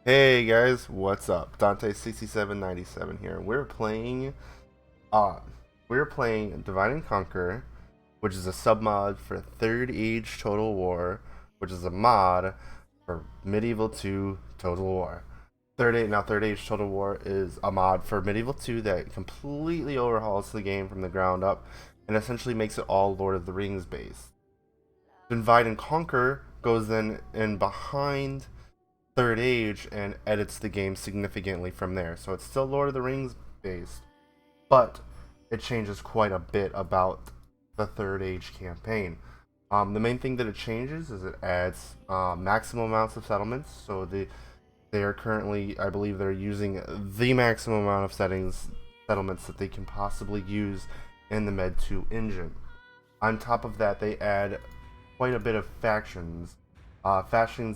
Hey guys, what's up? Dante6797 here. Uh we're playing Divide and Conquer, which is a submod for Third Age Total War, which is a mod for Medieval 2 Total War. Third Age Total War is a mod for Medieval 2 that completely overhauls the game from the ground up and essentially makes it all Lord of the Rings based. Divide and Conquer goes in behind Third Age and edits the game significantly from there. So it's still Lord of the Rings based, but it changes quite a bit about the Third Age campaign. The main thing that it changes is it adds maximum amounts of settlements. So they are currently, I believe, they're using the maximum amount of settlements that they can possibly use in the Med 2 engine. On top of that, they add quite a bit of factions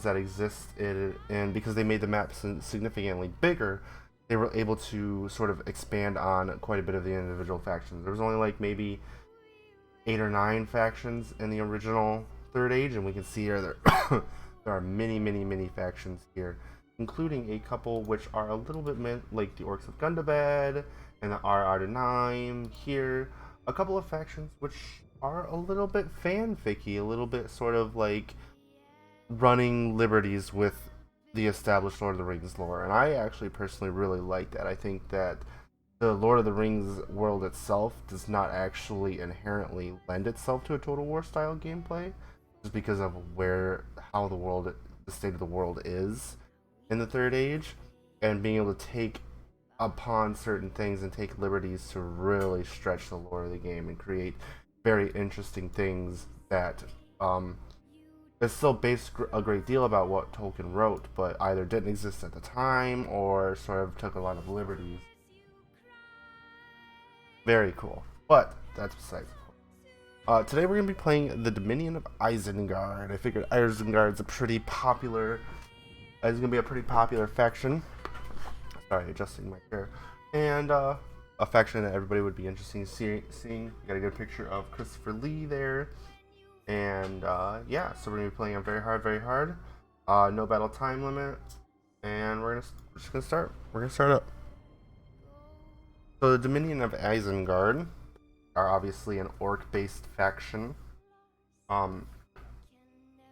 that exist and because they made the map significantly bigger, they were able to sort of expand on quite a bit of the individual factions. There was only like maybe 8 or 9 factions in the original Third Age, and we can see here there there are many factions here, including a couple which are a little bit like the Orcs of Gundabad and the Ardenheim here. A couple of factions which are a little bit fanficky, a little bit sort of like running liberties with the established Lord of the Rings lore, and I actually personally really like that. I think that the Lord of the Rings world itself does not actually inherently lend itself to a Total War style gameplay, just because of how the state of the world is in the Third Age, and being able to take upon certain things and take liberties to really stretch the lore of the game and create very interesting things that it's still based a great deal about what Tolkien wrote, but either didn't exist at the time or sort of took a lot of liberties. Very cool. But that's besides the point. Today we're going to be playing the Dominion of Isengard. I figured Isengard's is going to be a pretty popular faction. Sorry, adjusting my chair. And a faction that everybody would be interested in seeing. You got a good picture of Christopher Lee there. And yeah, so we're gonna be playing on very hard. No battle time limit, and we're just gonna start. We're gonna start up. So the Dominion of Isengard are obviously an orc-based faction. Um,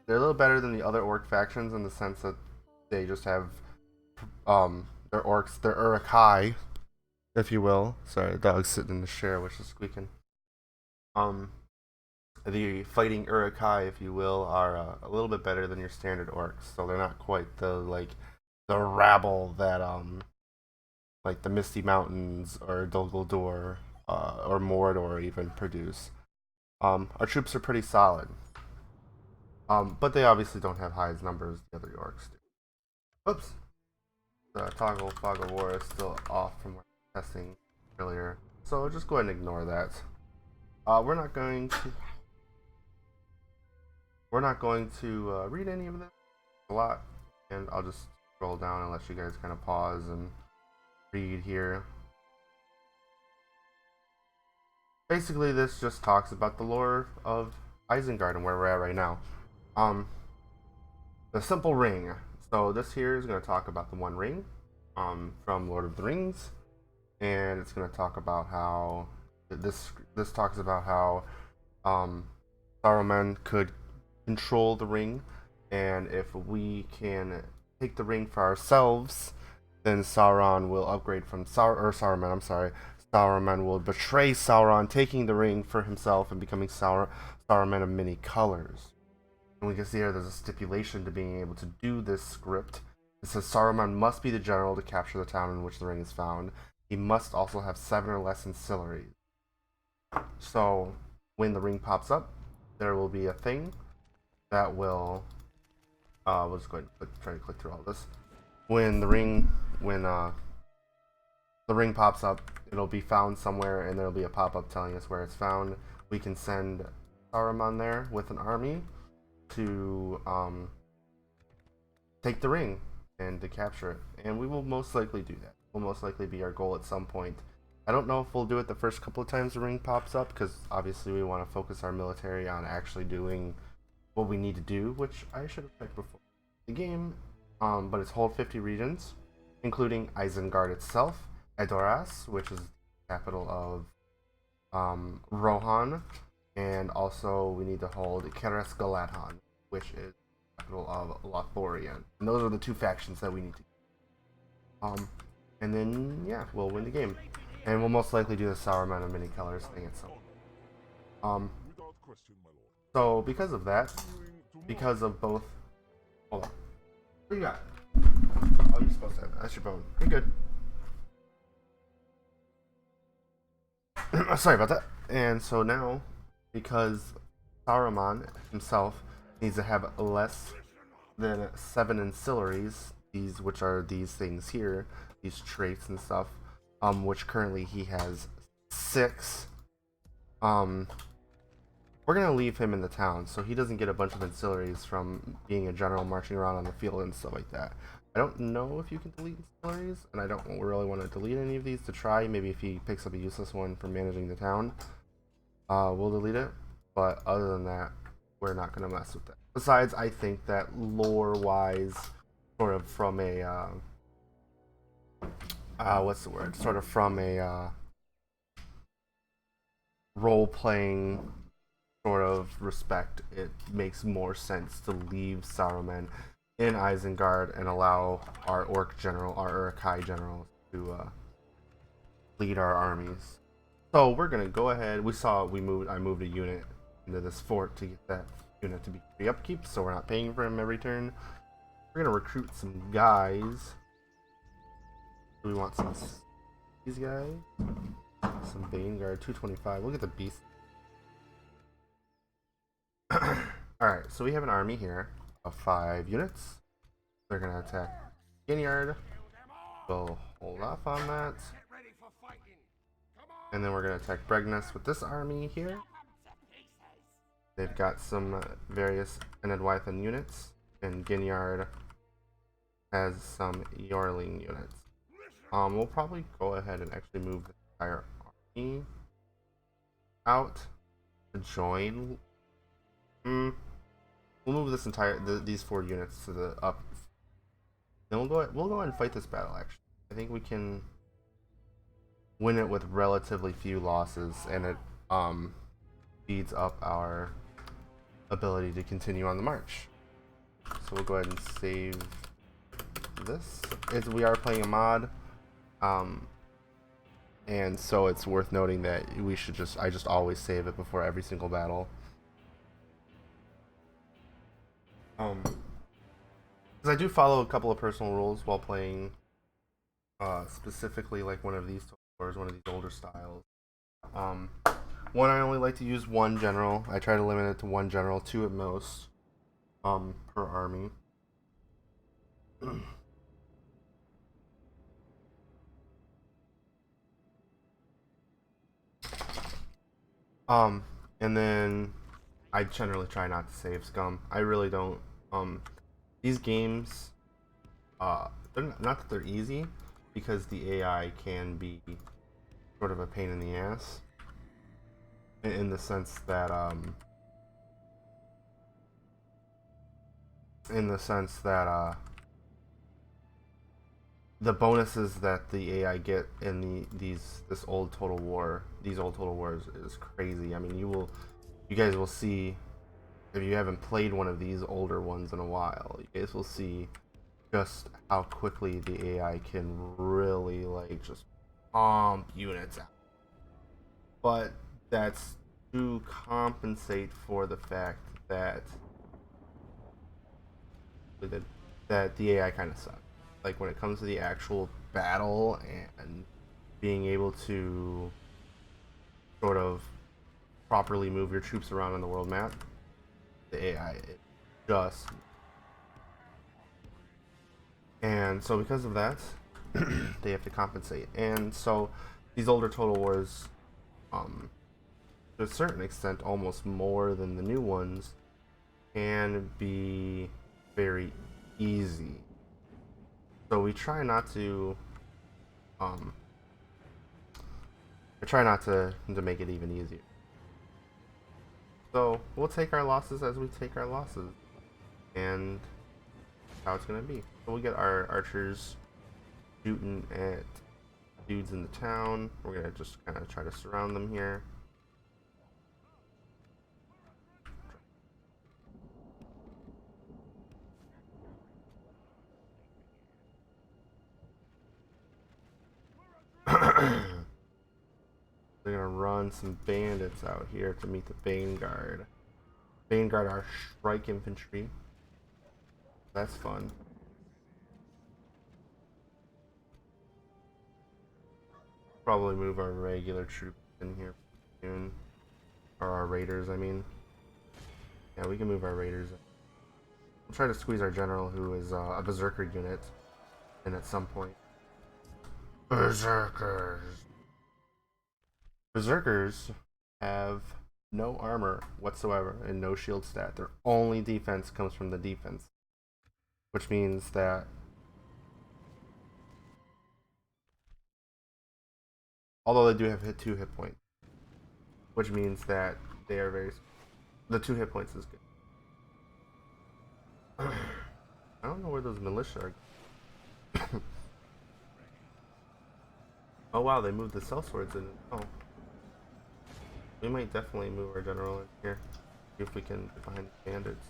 they're a little better than the other orc factions in the sense that they just have their orcs, their Urukai, if you will. Sorry, the dog's sitting in the chair, which is squeaking. The fighting Urukai, if you will, are a little bit better than your standard orcs. So they're not quite the rabble that like the Misty Mountains or Dol Guldur or Mordor even produce. Our troops are pretty solid, but they obviously don't have high as numbers the other orcs do. Oops, the toggle fog of war is still off from testing earlier, so just go ahead and ignore that. We're not going to. We're not going to read any of this a lot, and I'll just scroll down and let you guys kind of pause and read here. Basically, this just talks about the lore of Isengard and where we're at right now. The simple ring. So this here is going to talk about the One Ring from Lord of the Rings, and it's going to talk about how this talks about how Saruman could control the ring, and if we can take the ring for ourselves, then Sauron will upgrade from Saruman. I'm sorry, Saruman will betray Sauron, taking the ring for himself and becoming Saruman of many colors. And we can see here there's a stipulation to being able to do this script. It says Saruman must be the general to capture the town in which the ring is found. He must also have 7 or less ancillaries. So when the ring pops up, there will be a thing that will we'll just go ahead and try to click through all this. When the ring pops up, it'll be found somewhere, and there'll be a pop-up telling us where it's found. We can send Saruman there with an army to take the ring and to capture it, and we will most likely do that. Will most likely be our goal at some point. I don't know if we'll do it the first couple of times the ring pops up, because obviously we want to focus our military on actually doing what we need to do, which I should have checked before. The game but it's hold 50 regions, including Isengard itself, Edoras, which is the capital of Rohan, and also we need to hold Keres Galadhan, which is the capital of Lothlorien. And those are the two factions that we need to and then yeah, we'll win the game. And we'll most likely do the Sauron of many colors thing at some point. So because of that, because of both, hold on. What you got? Oh, you're supposed to have that. That's your bone. You're good. Sorry about that. And so now, because Saruman himself needs to have less than 7 ancillaries, these which are these things here, these traits and stuff, which currently he has 6. We're gonna leave him in the town so he doesn't get a bunch of ancillaries from being a general marching around on the field and stuff like that. I don't know if you can delete ancillaries, and I don't really want to delete any of these to try. Maybe if he picks up a useless one for managing the town, we'll delete it. But other than that, we're not gonna mess with that. Besides, I think that lore-wise, sort of from a what's the word? Sort of from a role-playing sort of respect, it makes more sense to leave Saruman in Isengard and allow our Orc general, our Uruk-hai general, to lead our armies. So we're gonna go ahead. I moved a unit into this fort to get that unit to be free upkeep, so we're not paying for him every turn. We're gonna recruit some guys. Do we want some these guys? Some Vanguard 225. Look at the beast. Alright, so we have an army here of 5 units. They're gonna attack Isengard. We'll hold off on that. And then we're gonna attack Bregness with this army here. They've got some various Enedwythan units, and Ginyard has some Yorling units. We'll probably go ahead and actually move the entire army out to join. We'll move this these 4 units to the up. Then we'll go ahead and fight this battle. Actually, I think we can win it with relatively few losses, and it speeds up our ability to continue on the march. So we'll go ahead and save this. We are playing a mod, and so it's worth noting that I just always save it before every single battle. Because I do follow a couple of personal rules while playing, specifically like one of these tours, one of these older styles. One, I only like to use 1 general. I try to limit it to 1 general, 2 at most, per army. And then I generally try not to save scum. I really don't. These games, not that they're easy, because the AI can be sort of a pain in the ass. In the sense that, the bonuses that the AI get in these old Total Wars is crazy. I mean, you guys will see, if you haven't played one of these older ones in a while, you guys will see just how quickly the AI can really like just pump units out. But that's to compensate for the fact that the AI kind of sucks. Like when it comes to the actual battle and being able to sort of properly move your troops around on the world map, the AI is just. And so because of that, they have to compensate. And so these older Total Wars, to a certain extent, almost more than the new ones, can be very easy. So we try not to make it even easier. So we'll take our losses as we take our losses, and that's how it's gonna be. So we'll get our archers shooting at dudes in the town. We're gonna just kind of try to surround them here. They're gonna run some bandits out here to meet the Vanguard. Vanguard are strike infantry. That's fun. Probably move our regular troops in here soon. Or our raiders, I mean. Yeah, we can move our raiders in. We'll try to squeeze our general, who is a berserker unit, in at some point. Berserkers! Berserkers have no armor whatsoever and no shield stat. Their only defense comes from the defense. Which means that although they do have 2 hit points, which means that they are the 2 hit points is good. I don't know where those militia are. Oh wow, they moved the sellswords in. Oh, we might definitely move our general in here. See if we can get behind the bandits.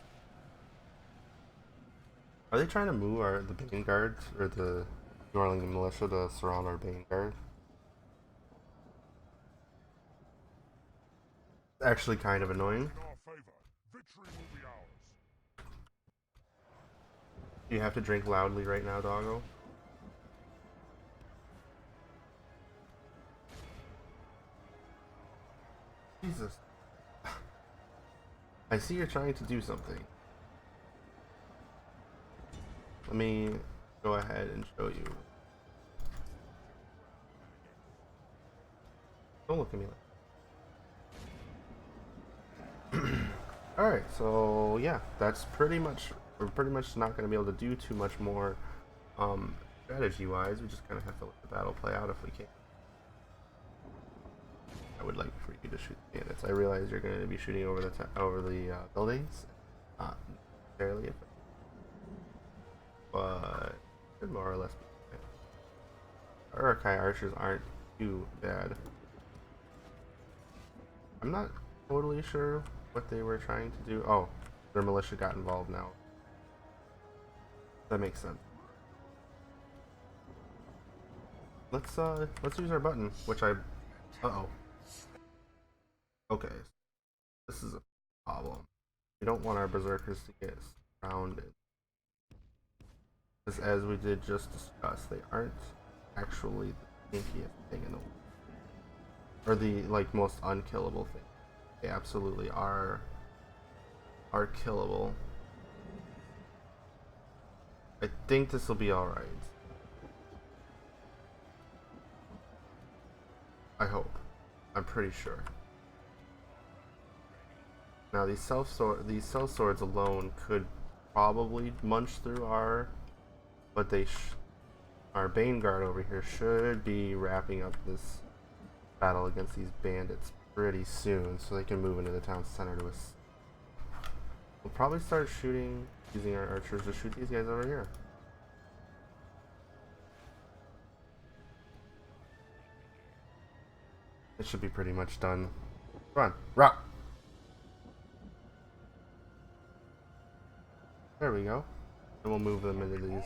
Are they trying to move the Vanguard or the New Orleans militia to surround our Vanguard? It's actually kind of annoying. You have to drink loudly right now, doggo. Jesus. I see you're trying to do something. Let me go ahead and show you. Don't look at me like that. Alright, so yeah, that's pretty much, we're pretty much not going to be able to do too much more strategy-wise. We just kind of have to let the battle play out if we can. I would like for you to shoot the bandits. I realize you're going to be shooting over the buildings, not necessarily, but should more or less be fine. Our Uruk-hai archers aren't too bad. I'm not totally sure what they were trying to do. Oh, their militia got involved now. That makes sense. Let's use our button, which I. Uh-oh. Okay, this is a problem. We don't want our berserkers to get surrounded. Because as we did just discuss, they aren't actually the tankiest thing in the world. Or the most unkillable thing. They absolutely are killable. I think this will be alright. I hope. I'm pretty sure. Now these sellswords alone could probably munch through our, but our Vanguard over here should be wrapping up this battle against these bandits pretty soon, so they can move into the town center to us. We'll probably start using our archers to shoot these guys over here. It should be pretty much done. Run, rock. There we go. And we'll move them into these.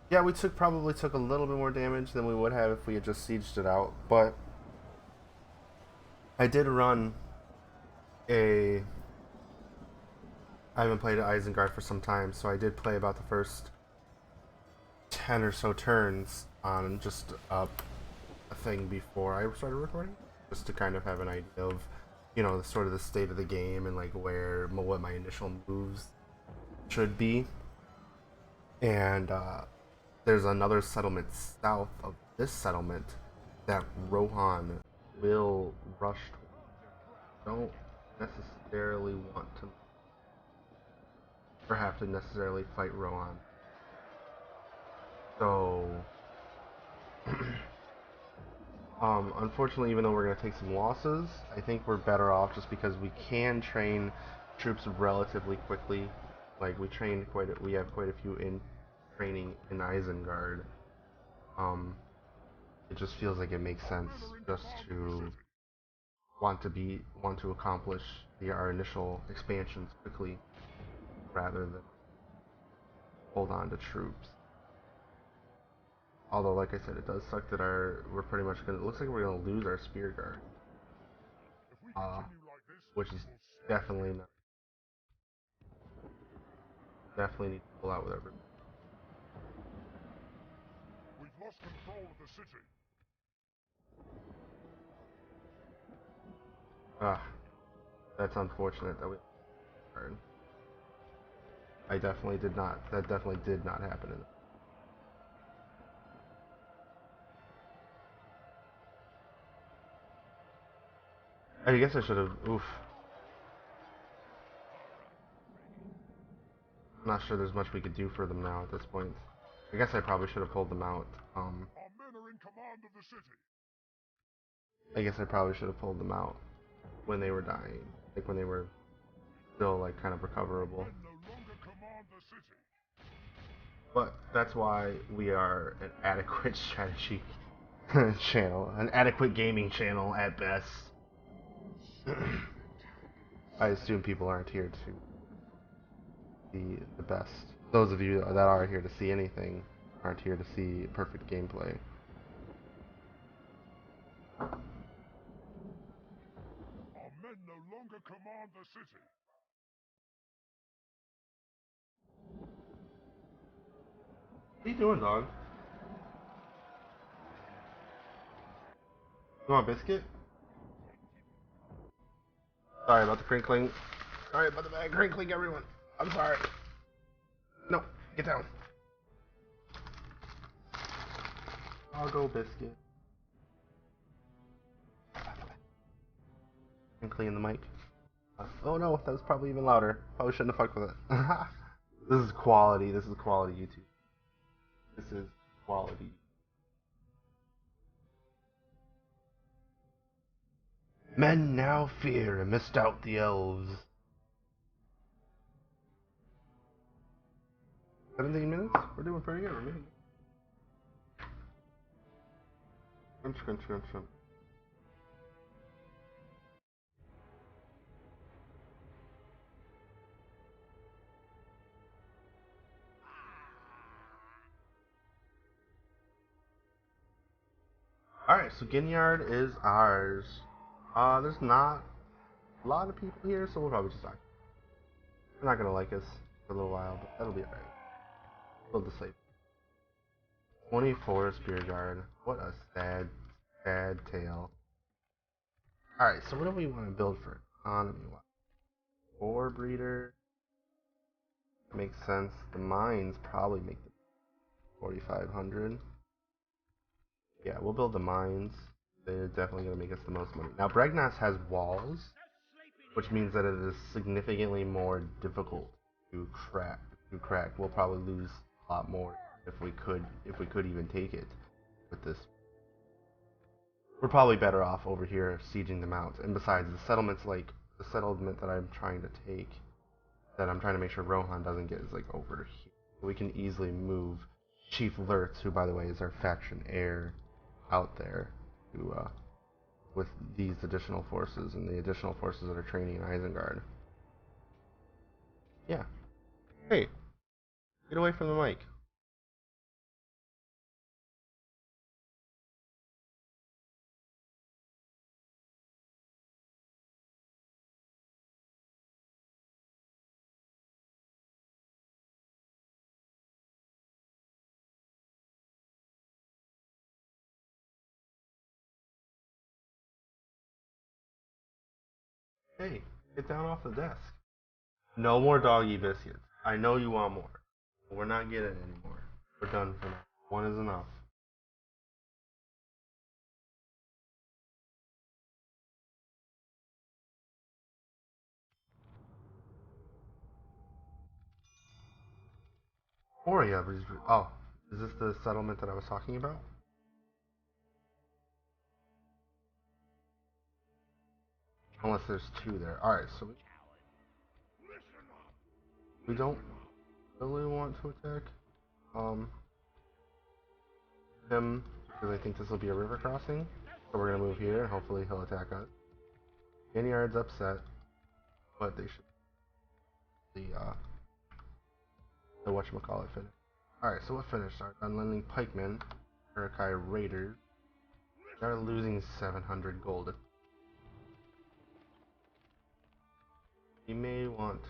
Yeah, we probably took a little bit more damage than we would have if we had just sieged it out, but I did run I haven't played Isengard for some time, so I did play about the first 10 or so turns on just a thing before I started recording, just to kind of have an idea of, sort of the state of the game and what my initial moves should be. And there's another settlement south of this settlement that Rohan will rush to. Don't necessarily want to, or have to necessarily fight Rohan. So, unfortunately, even though we're going to take some losses, I think we're better off just because we can train troops relatively quickly Like we have quite a few in training in Isengard. Um, it just feels like it makes sense just to want to accomplish our initial expansions quickly rather than hold on to troops. Although, like I said, it does suck that we're pretty much gonna. It looks like we're gonna lose our spear guard, which is definitely not, definitely need to pull out with everything. We've lost control of the city. Ah, that's unfortunate that we. I definitely did not. That definitely did not happen. I guess I should have. Oof. I'm not sure there's much we could do for them now at this point. I guess I probably should have pulled them out. Our men are in command of the city. I guess I probably should have pulled them out when they were dying, like when they were still like kind of recoverable. Our men no longer command the city. But that's why we are an adequate strategy channel, an adequate gaming channel at best. I assume people aren't here to see the best. Those of you that are here to see anything aren't here to see perfect gameplay. Our men no longer command the city. What are you doing, dog? You want a biscuit? Sorry about the crinkling. Sorry about the bad crinkling, everyone. I'm sorry. No, get down. I'll go biscuit. Crinkling in the mic. Oh no, that was probably even louder. Probably shouldn't have fucked with it. This is quality. This is quality YouTube. This is quality. Men now fear and misdoubt the elves. 17 minutes? We're doing pretty good. We're making. Crunch, crunch, crunch, crunch. Alright, so Ginyard is ours. There's not a lot of people here, so we'll probably just die. They're not gonna like us for a little while, but that'll be alright. We'll just save. 24 Spear Guard. What a sad, sad tale. Alright, so what do we want to build for economy? 4 breeder. Makes sense. The mines probably make the 4,500. Yeah, we'll build the mines. They're definitely going to make us the most money. Now, Bregnas has walls, which means that it is significantly more difficult to crack. We'll probably lose a lot more if we could even take it with this. We're probably better off over here sieging them out. And besides, the settlements, like the settlement that I'm trying to take, that I'm trying to make sure Rohan doesn't get, is like over here. We can easily move Chief Lurtz, who by the way is our faction heir, out there to with these additional forces and the additional forces that are training in Isengard. Yeah. Hey, get away from the mic. Hey, get down off the desk. No more doggy biscuits. I know you want more. But we're not getting any more. We're done for now. One is enough. Or yeah, oh, is this the settlement that I was talking about? Unless there's 2 there. Alright, so We don't really want to attack him because I think this will be a river crossing. So we're gonna move here and hopefully he'll attack us. Vineyard's upset, but they should the whatchamacallit finish. Alright, so what finished? Our unlending pikemen, Urukai raiders. They're losing 700 gold. You may want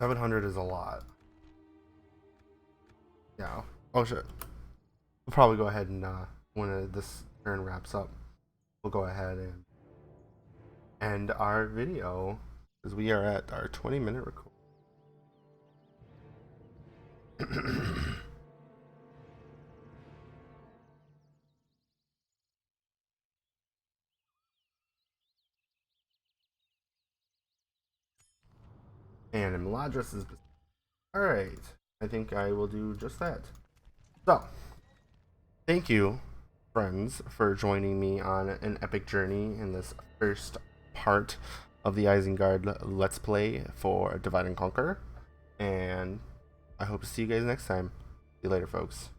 700 is a lot. Yeah. Oh shit. We'll probably go ahead and when this turn wraps up, we'll go ahead and end our video because we are at our 20-minute record. And Imladris is alright. I think I will do just that. So, thank you, friends, for joining me on an epic journey in this first part of the Isengard Let's Play for Divide and Conquer. And I hope to see you guys next time. See you later, folks.